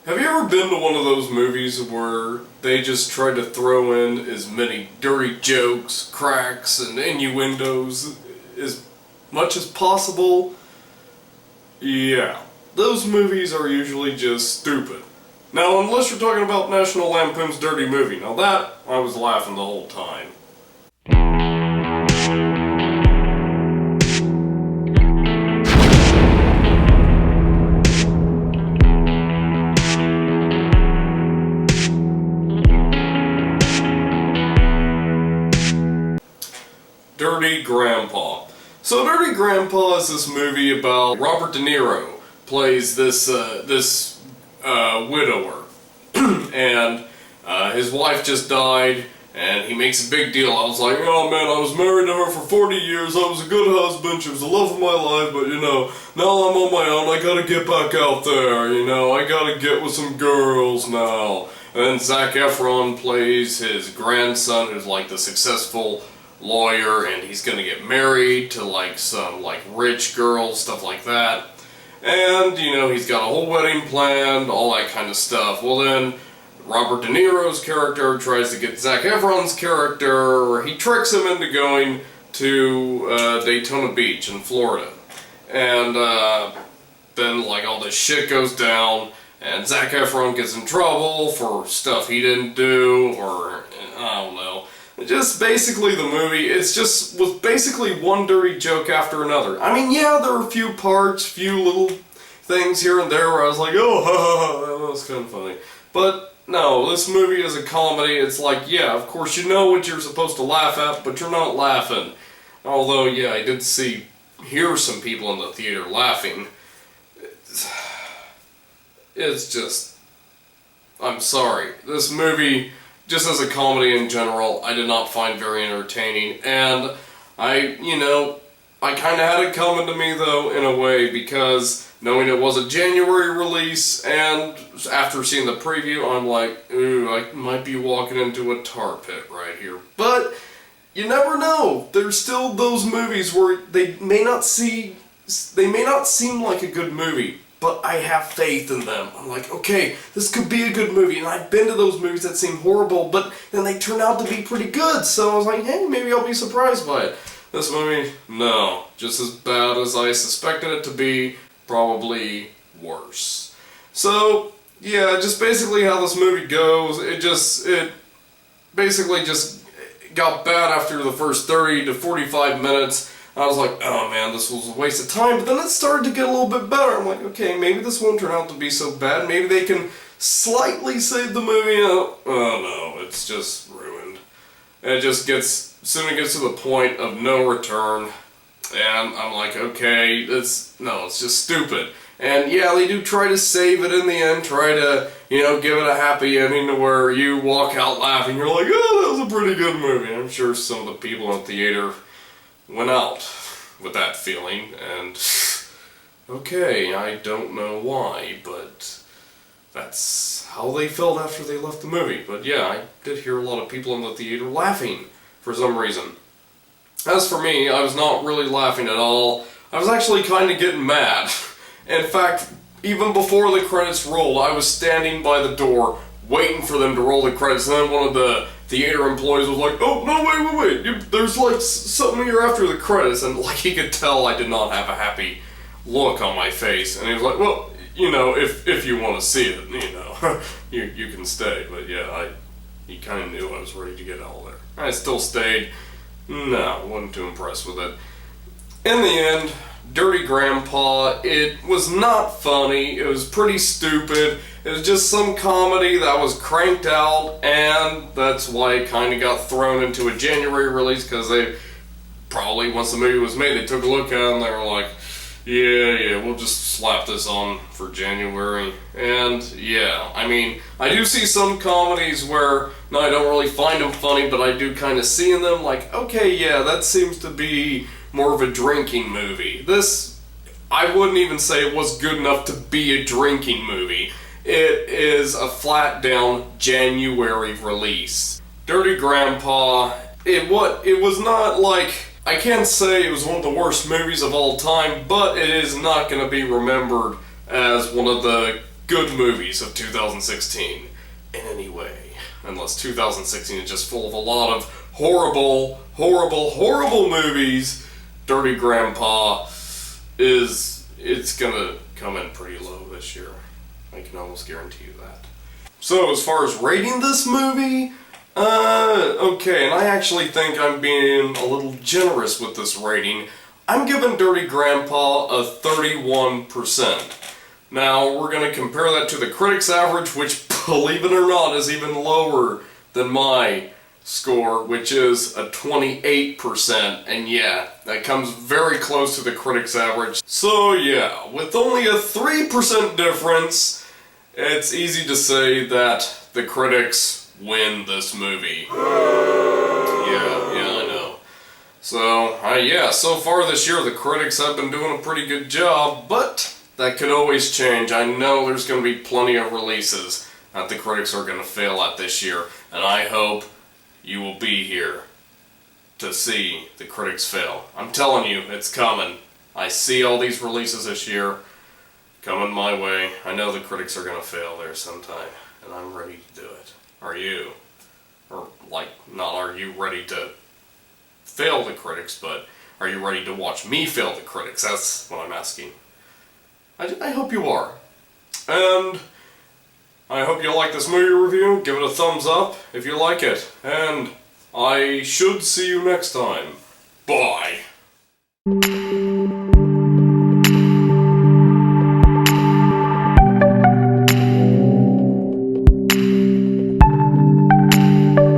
Have you ever been to one of those movies where they just try to throw in as many dirty jokes, cracks, and innuendos as much as possible? Yeah, those movies are usually just stupid. Now, unless you're talking about National Lampoon's Dirty Movie, now that, I was laughing the whole time. Dirty Grandpa. So Dirty Grandpa is this movie about Robert De Niro plays this widower, and his wife just died, and he makes a big deal. I was like, oh man, I was married to her for 40 years, I was a good husband, she was the love of my life, but you know, now I'm on my own, I gotta get back out there, you know, I gotta get with some girls now. And then Zac Efron plays his grandson, who's like the successful lawyer, and he's gonna get married to like some like rich girl, stuff like that. And you know, he's got a whole wedding planned, all that kind of stuff. Well then, Robert De Niro's character tries to get Zac Efron's character, he tricks him into going to Daytona Beach in Florida. And then like all this shit goes down, and Zac Efron gets in trouble for stuff he didn't do, or I don't know. Just basically the movie, was basically one dirty joke after another. I mean, yeah, there were a few parts, few little things here and there where I was like, oh, ha ha ha, that was kind of funny. But no, this movie is a comedy. It's like, yeah, of course you know what you're supposed to laugh at, but you're not laughing. Although, yeah, I did hear some people in the theater laughing. It's just, I'm sorry. This movie, just as a comedy in general, I did not find very entertaining, and I kind of had it coming to me though, in a way, because knowing it was a January release, and after seeing the preview, I'm like, ooh, I might be walking into a tar pit right here. But you never know. There's still those movies where they may not seem like a good movie, but I have faith in them. I'm like, okay, this could be a good movie, and I've been to those movies that seem horrible, but then they turn out to be pretty good, so I was like, hey, maybe I'll be surprised by it. This movie, no, just as bad as I suspected it to be, probably worse. So, yeah, just basically how this movie goes, it basically just got bad after the first 30 to 45 minutes. I was like, oh man, this was a waste of time, but then it started to get a little bit better. I'm like, okay, maybe this won't turn out to be so bad. Maybe they can slightly save the movie. Oh no, it's just ruined. And it just soon it gets to the point of no return, and I'm like, okay, it's just stupid. And yeah, they do try to save it in the end, try to, give it a happy ending to where you walk out laughing, you're like, oh, that was a pretty good movie. I'm sure some of the people in the theater went out with that feeling, and okay, I don't know why, but that's how they felt after they left the movie. But yeah, I did hear a lot of people in the theater laughing for some reason. As for me, I was not really laughing at all. I was actually kind of getting mad. In fact, even before the credits rolled, I was standing by the door waiting for them to roll the credits, and then one of the theater employees was like, oh, no, wait, there's like something here after the credits, and like he could tell I did not have a happy look on my face, and he was like, well, if you want to see it, you can stay. But yeah, he kind of knew I was ready to get out there. I still stayed. No, wasn't too impressed with it. In the end, Dirty Grandpa, it was not funny, it was pretty stupid, it was just some comedy that was cranked out, and that's why it kind of got thrown into a January release, because they probably, once the movie was made, they took a look at it and they were like, yeah, we'll just slap this on for January. And yeah, I mean, I do see some comedies where, no, I don't really find them funny, but I do kind of see in them like, okay, yeah, that seems to be more of a drinking movie. This, I wouldn't even say it was good enough to be a drinking movie. It is a flat down January release. Dirty Grandpa, it was not like, I can't say it was one of the worst movies of all time, but it is not going to be remembered as one of the good movies of 2016 in any way. Unless 2016 is just full of a lot of horrible, horrible, horrible movies, Dirty Grandpa it's gonna come in pretty low this year. I can almost guarantee you that. So as far as rating this movie, okay, and I actually think I'm being a little generous with this rating. I'm giving Dirty Grandpa a 31%. Now, we're going to compare that to the critics' average, which, believe it or not, is even lower than my score, which is a 28%, and yeah, that comes very close to the critics' average. So yeah, with only a 3% difference, it's easy to say that the critics win this movie. Yeah, I know. So, yeah, so far this year the critics have been doing a pretty good job, but that could always change. I know there's going to be plenty of releases that the critics are going to fail at this year, and I hope you will be here to see the critics fail. I'm telling you, it's coming. I see all these releases this year coming my way. I know the critics are going to fail there sometime, and I'm ready to do it. Are you? Or, like, not are you ready to fail the critics, but are you ready to watch me fail the critics? That's what I'm asking. I hope you are. And I hope you like this movie review. Give it a thumbs up if you like it. And I should see you next time. Bye.